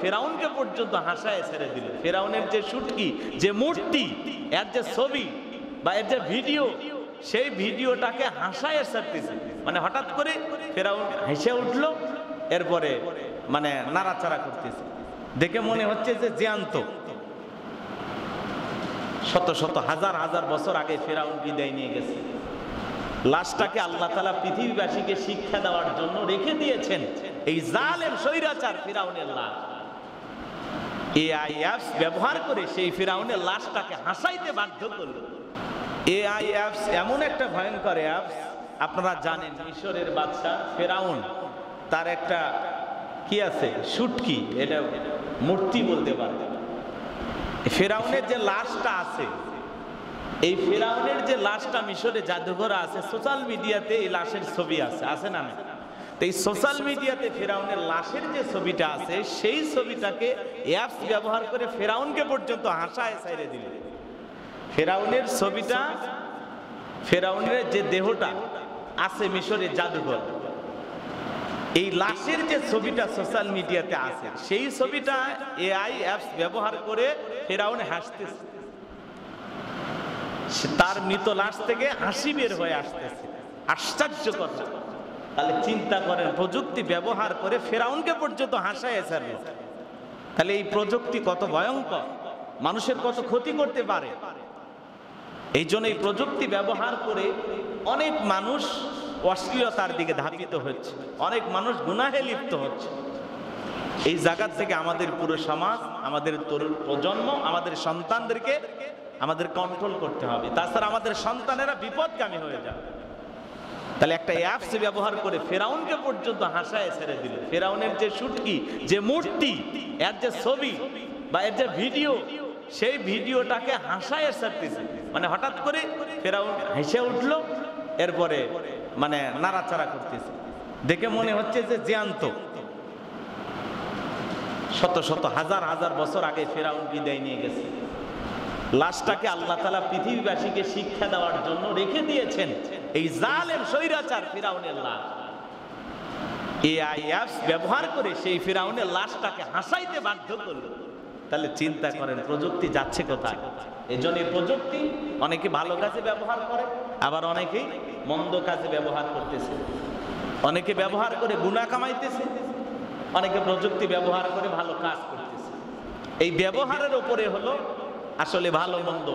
ফেরাউনকে পর্যন্ত হাসায় ছেড়ে দিল। ফেরাউনের যে শুটকি, যে মূর্তি, এর যে ছবি বা এর যে ভিডিও, সেই ভিডিওটাকে হাসায় ছাড়তেছে। মানে হঠাৎ করে ফেরাউন হেসে উঠলো, এরপরে মানে নাড়াচাড়া করতেছে, দেখে মনে হচ্ছে যে জ্যান্ত। শত শত হাজার হাজার বছর আগে ফেরাউন বিদায় নিয়ে গেছে। লাশটাকে আল্লাহ তাআলা পৃথিবীবাসীকে শিক্ষা দেওয়ার জন্য রেখে দিয়েছেন এই জালেম স্বৈরাচার ফিরাউনের লাশ। এআই অ্যাপস ব্যবহার করে সেই ফিরাউনের লাশটাকে হাসাইতে বাধ্য করল। এআই অ্যাপস এমন একটা ভয়ঙ্কর অ্যাপস, আপনারা জানেন মিশরের বাদশা ফেরাউন, তার একটা কি আছে শুটকি, এটা মূর্তি বলতে পারে। ফেরাউনের যে লাশটা আছে, এই ফেরাউনের যে লাশটা মিশরে জাদুঘরে আছে, সোশ্যাল মিডিয়াতে এই লাশের ছবি আছে, আছে না? তো এই সোশ্যাল মিডিয়াতে ফেরাউনের লাশের যে ছবিটা আছে, সেই ছবিটাকে অ্যাপস ব্যবহার করে ফেরাউনকে পর্যন্ত হাসায় ছেড়ে দিল। ফেরাউনের ছবিটা, ফেরাউনের যে দেহটা আছে মিশরের জাদুঘর, এই লাশের যে ছবিটা সোশ্যাল মিডিয়াতে আছে, সেই ছবিটা এআই অ্যাপস ব্যবহার করে ফেরাউন হাসতেছে। তার মৃত লাশ থেকে হাসি বের হয়ে আসতেছে। আশ্চর্য কথা। তাহলে চিন্তা করেন, প্রযুক্তি ব্যবহার করে ফেরাউনকে পর্যন্ত হাসায় ছাড়বে। তাহলে এই প্রযুক্তি কত ভয়ঙ্কর, মানুষের কত ক্ষতি করতে পারে। এই জন্য এই প্রযুক্তি ব্যবহার করে অনেক মানুষ অশ্লীলতার দিকে ধাবিত হচ্ছে, অনেক মানুষ গুনাহে লিপ্ত হচ্ছে। এই জায়গা থেকে আমাদের পুরো সমাজ, আমাদের তরুণ প্রজন্ম, আমাদের সন্তানদেরকে আমাদের কন্ট্রোল করতে হবে, তাছাড়া আমাদের সন্তানেরা বিপদগামী হয়ে যাবে। তাহলে একটা অ্যাপস ব্যবহার করে ফেরাউনকে পর্যন্ত হাসায় ছেড়ে দিল। ফেরাউনের যে শুটকি, যে মূর্তি, এর যে ছবি বা এর যে ভিডিও, সেই ভিডিওটাকে হাসায় ছাড়তেছে। মানে হঠাৎ করে ফেরাউন হেসে উঠলো, এরপরে মানে নাড়াচাড়া করতেছে, দেখে মনে হচ্ছে যে জ্যান্ত। শত শত হাজার হাজার বছর আগে ফেরাউন বিদায় নিয়ে গেছে। লাশটাকে আল্লাহ তাআলা পৃথিবীবাসীকে শিক্ষা দেওয়ার জন্য রেখে দিয়েছেন এই জালেম স্বৈরাচার ফিরাউনের লাশ। এআই অ্যাপস ব্যবহার করে সেই ফিরাউনের লাশটাকে হাসাইতে বাধ্য করল। তাহলে চিন্তা করেন প্রযুক্তি যাচ্ছে কোথায়। এই জন্য প্রযুক্তি অনেকে ভালো কাজে ব্যবহার করে, আবার অনেকেই মন্দ কাজে ব্যবহার করতেছে। অনেকে ব্যবহার করে গুনাহ কামাইতেছে, অনেকে প্রযুক্তি ব্যবহার করে ভালো কাজ করতেছে। এই ব্যবহারের উপরে হলো আসলে ভালো মন্দ,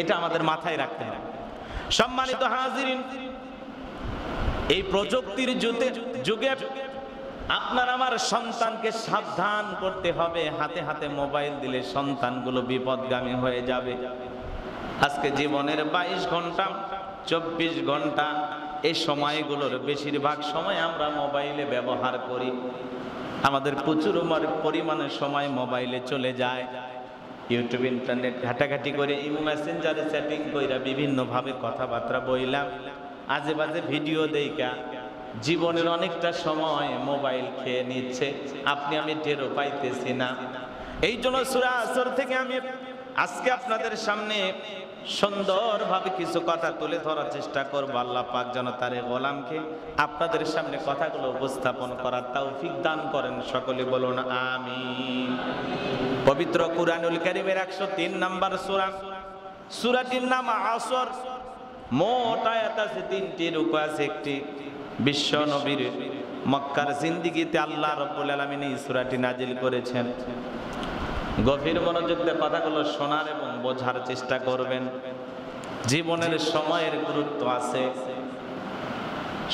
এটা আমাদের মাথায় রাখতে হবে। সম্মানিত হাজিরিন, এই প্রযুক্তির যুগে আপনার আমার সন্তানকে সাবধান করতে হবে। হাতে হাতে মোবাইল দিলে সন্তানগুলো বিপদগামী হয়ে যাবে। আজকে জীবনের 22 ঘন্টা 24 ঘন্টা এই সময়গুলোর বেশিরভাগ সময় আমরা মোবাইলে ব্যবহার করি। আমাদের প্রচুর পরিমাণে সময় মোবাইলে চলে যায়। ইউটিউব, ইন্টারনেট ঘাটাঘাটি করে, ইমো মেসেঞ্জারে চ্যাটিং কইরা, বিভিন্নভাবে কথাবার্তা বইলাম, আজে বাজে ভিডিও দেইকা জীবনের অনেকটা সময় মোবাইল খেয়ে নিচ্ছে। আপনি আমি টেরও পাইতেছি না। এই জন্য সূরা আসর থেকে আমি আজকে আপনাদের সামনে সুন্দরভাবে কিছু কথা তুলে ধরার চেষ্টা করব। আল্লাহ পাক যেন তার গোলামকে আপনাদের সামনে কথাগুলো উপস্থাপন করার তৌফিক দান করেন। সকলে বলুন আমিন। পবিত্র কুরআনুল কারীমের 103 নম্বর সূরা, সূরাটির নাম আসর। মোট আয়াত আছে 3টি, রুকু আছে একটি। বিশ্ব নবীর মক্কার জিন্দেগিতে আল্লাহ রাব্বুল আলামিন এই সূরাটি নাজিল করেছেন। গভীর মনোযোগ দিয়ে কথাগুলো শোনার এবং বোঝার চেষ্টা করবেন। জীবনের সময়ের গুরুত্ব আছে,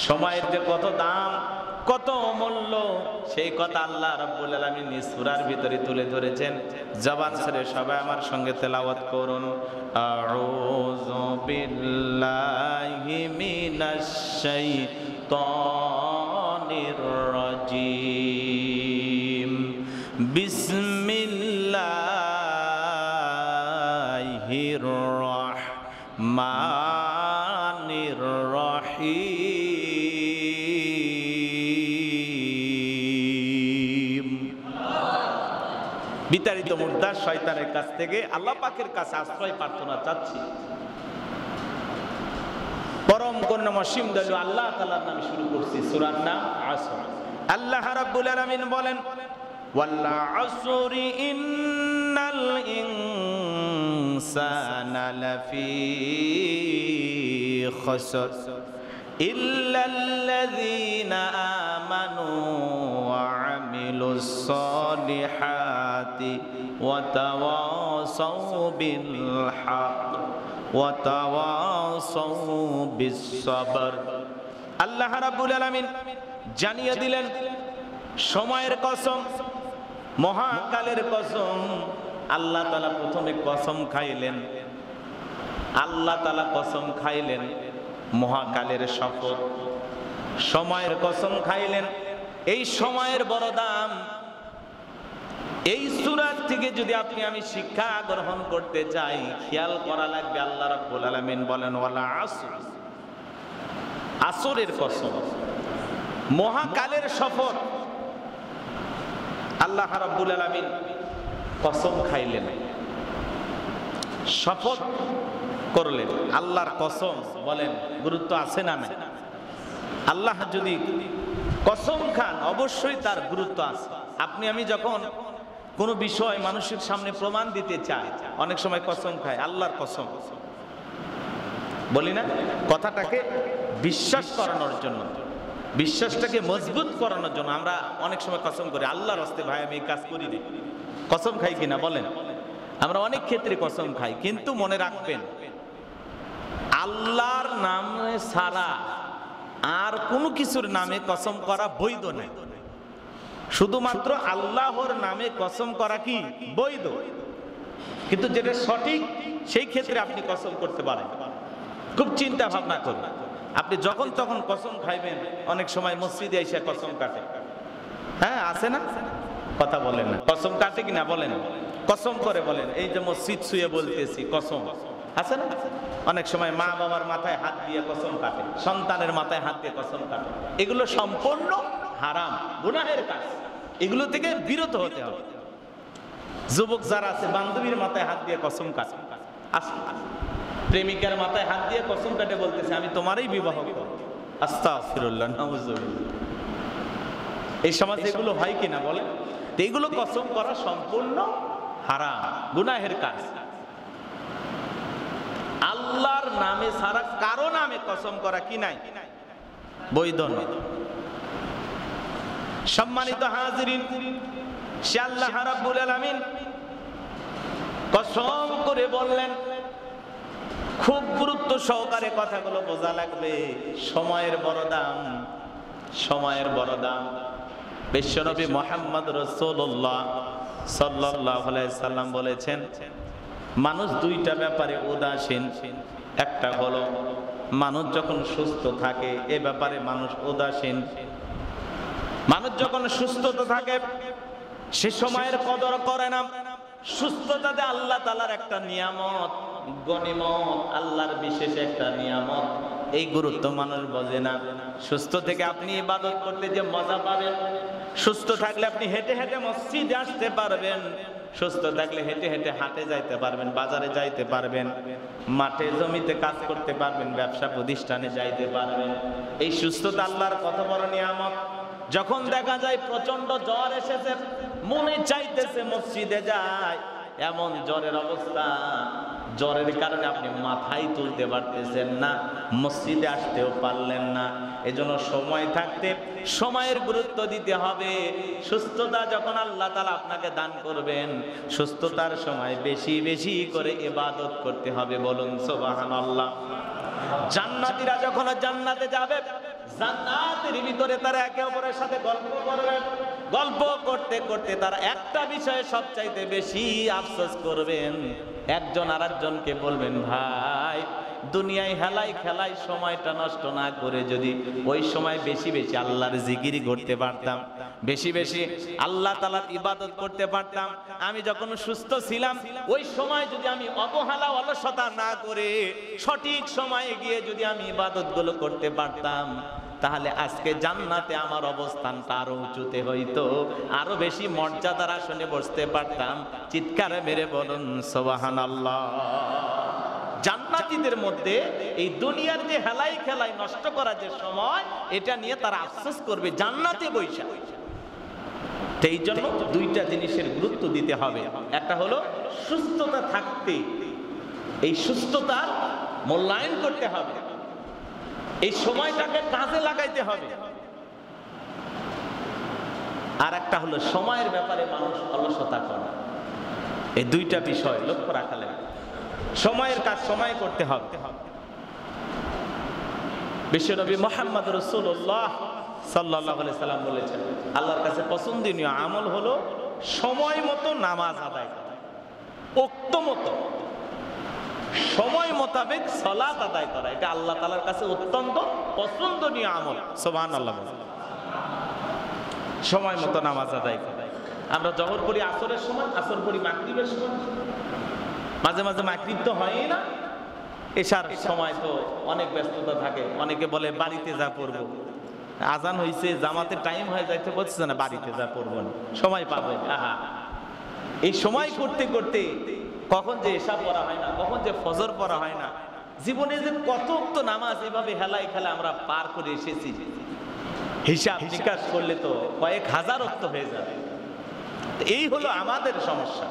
সময়ের যে কত দাম, কত অমূল্য, সেই কথা আল্লাহ রাব্বুল আলামিন এই সূরার ভিতরে তুলে ধরেছেন। জবান ছেড়ে সবাই আমার সঙ্গে তেলাওয়াত করুন। আউযু বিল্লাহি মিনাশ শাইতানির রাজীম। বিসমিল্লাহির রাহমানির রাহিম। বিতাড়িত মুর্দার শয়তানের কাছ থেকে আল্লাহ পাকের কাছে আশ্রয় প্রার্থনা চাচ্ছি। পরম করুণাময় অসীম দয়ালু আল্লাহ তাআলার নামে শুরু করছি। সূরার নাম আসর। আল্লাহ রাব্বুল আলামিন বলেন, ওয়াল আসরি ইন্নাল ইনসানা লাফি খুসর ইল্লাল্লাযীনা আমানু ওয়া আমিলুস সালিহাতি ওয়া তাওয়াসাউ বিল হক ওয়া তাওয়াসাউ বিস সাবর। আল্লাহ রাব্বুল আলামিন জানিয়ে দিলেন সময়ের কসম, মহাকালের কসম। আল্লাহ তাআলা প্রথমে কসম খাইলেন, আল্লাহ তাআলা কসম খাইলেন মহাকালের শপথ, সময়ের কসম খাইলেন। এই সময়ের বড় দাম। এই সূরা থেকে যদি আপনি আমি শিক্ষা গ্রহণ করতে চাই, খেয়াল করা লাগবে আল্লাহ রাব্বুল আলামিন বলেন ওয়ালা আসর, আসরের কসম, মহাকালের শপথ। আল্লাহ রাব্বুল আলামিন কসম খাইলেন, শপথ করলেন, আল্লাহর কসম। বলেন গুরুত্ব আছে না নাই? আল্লাহ যদি কসম খান অবশ্যই তার গুরুত্ব আছে। আপনি আমি যখন কোনো বিষয় মানুষের সামনে প্রমাণ দিতে চাই, অনেক সময় কসম খাই, আল্লাহর কসম বলি না, কথাটাকে বিশ্বাস করানোর জন্য, বিশ্বাসটাকে মজবুত করানোর জন্য আমরা অনেক সময় কসম করি। আল্লাহর হস্তে ভাই আমি এই কাজ করি না, কসম খাই কিনা বলেন? আমরা অনেক ক্ষেত্রে কসম খাই, কিন্তু মনে রাখবেন আল্লাহর নামে ছাড়া আর কোনো কিছুর নামে কসম করা বৈধ নয়। শুধুমাত্র আল্লাহর নামে কসম করা কি বৈধ, কিন্তু যেটা সঠিক সেই ক্ষেত্রে আপনি কসম করতে পারেন। খুব চিন্তা ভাবনা করুন। আপনি যখন তখন কসম খাইবেন, অনেক সময় মসজিদে এসে কসম কাটে। হ্যাঁ আছে না? কথা বলেন না, কসম কাটে কিনা বলেন? কসম করে বলেন, এই যে মসজিদ শুয়ে বলতেছি কসম, আছে না? অনেক সময় মা বাবার মাথায় হাত দিয়ে কসম কাটে, সন্তানের মাথায় হাত দিয়ে কসম কাটে। এগুলো সম্পূর্ণ হারাম, গুনাহের কাজ। এগুলো থেকে বিরত হতে হবে। যুবক যারা আছে বান্ধবীর মাথায় হাত দিয়ে কসম কাটে, প্রেমিকার মাথায় হাত দিয়ে কসম কাটে, বলতেছে আমি তোমারই বিবাহ করব। আস্তাগফিরুল্লাহ, নাউযুবিল্লাহ। এই সমাজে এগুলো হয় কিনা বলেন? এগুলো কসম করা সম্পূর্ণ হারাম, গুনাহের কাজ। আল্লাহর নামে ছাড়া কারো নামে কসম করা কি নাই বৈধ নয়। সম্মানিত হাজিরিন, সে আল্লাহ রাব্বুল আলামিন কসম করে বললেন, খুব গুরুত্ব সহকারে কথাগুলো বোঝা লাগবে। সময়ের বড় দাম, সময়ের বড় দাম। বিশ্বনবী মুহাম্মদ রাসূলুল্লাহ সাল্লাল্লাহু আলাইহি সাল্লাম বলেছেন, মানুষ দুইটা ব্যাপারে উদাসীন। একটা হলো মানুষ যখন সুস্থ থাকে, এ ব্যাপারে মানুষ উদাসীন। মানুষ যখন সুস্থতা থাকে সে সময়ের কদর করে না। সুস্থতাতে আল্লাহ তাআলার একটা নিয়ামত, গনিমত, আল্লাহর বিশেষ একটা নিয়ামত। এই গুরুত্ব মানুষ বোঝে না। সুস্থ থেকে আপনি ইবাদত করতে যে মজা পাবেন, সুস্থ থাকলে আপনি হেঁটে হেঁটে মসজিদে আসতে পারবেন, সুস্থ থাকলে হেঁটে হেঁটে হাটে যাইতে পারবেন, বাজারে যাইতে পারবেন, মাঠে জমিতে কাজ করতে পারবেন, ব্যবসা প্রতিষ্ঠানে যাইতে পারবেন। এই সুস্থতা আল্লাহর কত বড় নিয়ামত। যখন দেখা যায় প্রচন্ড জ্বর এসেছে, মনে চাইতেছে মসজিদে যায়, এমন জ্বরের অবস্থা, জ্বরের কারণে আপনি মাথায় তুলতে পারতেছেন না, মসজিদে আসতেও পারলেন না। এজন্য সময় থাকতে সময়ের গুরুত্ব দিতে হবে। সুস্থতা যখন আল্লাহ তাআলা আপনাকে দান করবেন, সুস্থতার সময় বেশি বেশি করে ইবাদত করতে হবে। বলুন সুবহানাল্লাহ। জান্নাতীরা যখন জান্নাতে যাবে, জান্নাতের ভিতরে তারা একে অপরের সাথে গল্প করবে। গল্প করতে করতে তারা একটা বিষয়ে সবচাইতে বেশি আফসোস করবেন। একজন আরেকজনকে বলবেন, ভাই দুনিয়ায় হেলাই খেলাই সময়টা নষ্ট না করে যদি ওই সময় বেশি বেশি আল্লাহর জিকির করতে পারতাম, বেশি বেশি আল্লাহ তাআলার ইবাদত করতে পারতাম, আমি যখন সুস্থ ছিলাম ওই সময় যদি আমি অবহেলা অলসতা না করে সঠিক সময়ে গিয়ে যদি আমি ইবাদতগুলো করতে পারতাম, তাহলে আজকে জান্নাতে আমার অবস্থানটা আরো উঁচুতে হইতো, আরো বেশি মর্যাদার আসনে বসতে পারতাম। চিৎকার মেরে বলুন সুবহানাল্লাহ। জান্নাতীদের মধ্যে এই দুনিয়ার যে হেলাই খেলাই নষ্ট করা যে সময়, এটা নিয়ে তারা আফসোস করবে জান্নাতে বৈশা। তো এই জন্য দুইটা জিনিসের গুরুত্ব দিতে হবে। একটা হলো সুস্থতা থাকতে এই সুস্থতার মূল্যায়ন করতে হবে, এই সময়টাকে কাজে লাগাইতে হবে। আর একটা হলো সময়ের ব্যাপারে মানুষ অলসতা করে। এই দুইটা বিষয় লক্ষ্য রাখা লাগে। সময়ের কাজ সময় করতে হবে। বিশ্বনবী মুহাম্মদ রাসূলুল্লাহ সাল্লাল্লাহু আলাইহি সাল্লাম বলেছেন, আল্লাহর কাছে পছন্দনীয় আমল হলো সময় মতো নামাজ আদায় করা, ওক্ত মতো সময় মোতাবেক সালাত আদায় করা। এটা আল্লাহ তাআলার কাছে অত্যন্ত পছন্দনীয় আমল। সুবহানাল্লাহ। সময় মতো নামাজ আদায় করা। আমরা জোহর পড়ি আসরের সময়, আসর পড়ি মাগরিবের সময়, মাঝে মাঝে মাগরিব তো হয়ই না, এশার সময় তো অনেক ব্যস্ততা থাকে। অনেকে বলে বাড়িতে যা পড়বো, আজান হইছে, জামাতের টাইম হয়ে যাইতে বলছে না, বাড়িতে যা পড়বো না, সময় পাবো। আহা, এই সময় করতে করতে কখন যে এশা পড়া হয় না, কখন যে ফজর পড়া হয় না। জীবনে যে কত তো নামাজ এভাবে হেলায় খেলা আমরা পার করে এসেছি, হিসাব নিকাশ করলে তো কয়েক হাজার অক্ত হয়ে যাবে। এই হলো আমাদের সমস্যা।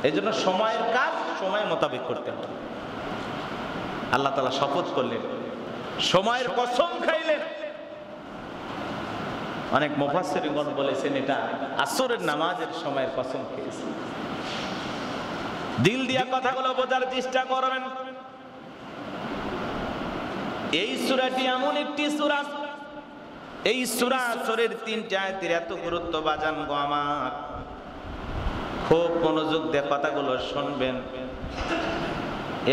এই জন্য সময়ের কাজ সময় মোতাবেক করতে হবে। আল্লাহ তাআলা শপথ করলেন, সময়ের কসম খাইলেন। অনেক মুফাসসিরগণ বলেছেন এটা আসরের নামাজের সময়ের কসম খেয়েছে। দিল দিয়া কথাগুলো বোঝার চেষ্টা করবেন। এই সূরাটি এমন একটি সূরা, এই সূরা আসরের 3টি আয়াতের এত গুরুত্ব বাজান গো আমার, খুব মনোযোগ দিয়ে কথাগুলো শুনবেন।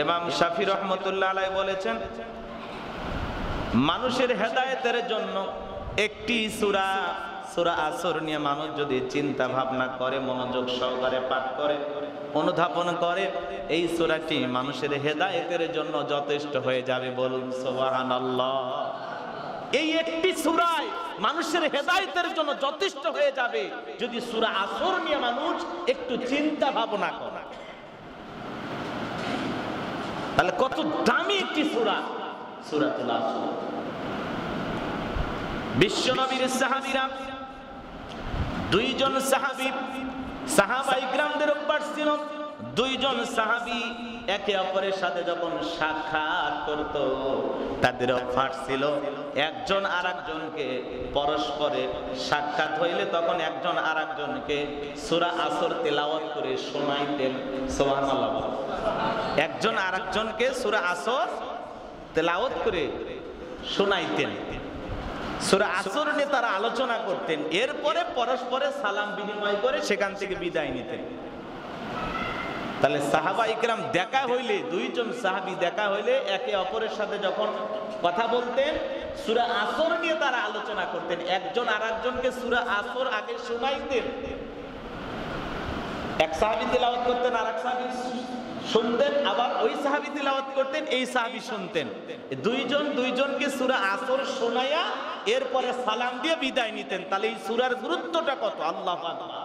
ইমাম শাফি রহমতুল্লাহ আলাইহি বলেছেন, মানুষের হেদায়েতের জন্য একটি সূরা, সূরা আসর নিয়ে মানুষ যদি চিন্তা ভাবনা করে, মনোযোগ সহকারে পাঠ করে, অনুধাবন করে, এই সূরাটি মানুষের হেদায়েতের জন্য যথেষ্ট হয়ে যাবে। বলুন সুবহানাল্লাহ। এই একটি সূরায় মানুষের হেদায়েতের জন্য যথেষ্ট হয়ে যাবে যদি সূরা আসর নিয়ে মানুষ একটু চিন্তা ভাবনা করে। তাহলে কত দামি একটি সূরা, সূরাতুল আসর। বিশ্বনবীর সাহাবীরা, দুইজন সাহাবী, সাহাবায়ে কিরামদের অভ্যাস ছিল, দুইজন সাহাবী একে অপরের সাথে যখন সাক্ষাৎ করত, তাদের অভ্যাস ছিল একজন আরেকজনকে পরস্পরে সাক্ষাৎ হইলে তখন একজন আরেকজনকে সূরা আসর তেলাওয়াত করে শোনাইতেন। সুবহানাল্লাহ। একজন আরেকজনকে সূরা আসর তেলাওয়াত করে শোনাইতেন। সূরা আসর নিয়ে তারা আলোচনা করতেন, এরপরে পরস্পরে সালাম বিনিময় করে সেখান থেকে বিদায় নিতেন। তাহলে সাহাবায়ে কিরাম দেখা হইলে, দুইজন সাহাবী দেখা হইলে একে অপরের সাথে যখন কথা বলতেন, সূরা আসর নিয়ে তারা আলোচনা করতেন। একজন আরেকজনকে সূরা আসর আগে শোনাইতেন। এক সাহাবী তেলাওয়াত করতেন, আরেক সাহাবী শুনতেন, আবার ওই সাহাবী তেলাওয়াত করতেন, এই সাহাবী শুনতেন। দুইজন দুইজনকে সূরা আসর শোনায়া এরপরে সালাম দিয়ে বিদায় নিতেন। তাহলে এই সূরার গুরুত্বটা কত! আল্লাহু আকবার।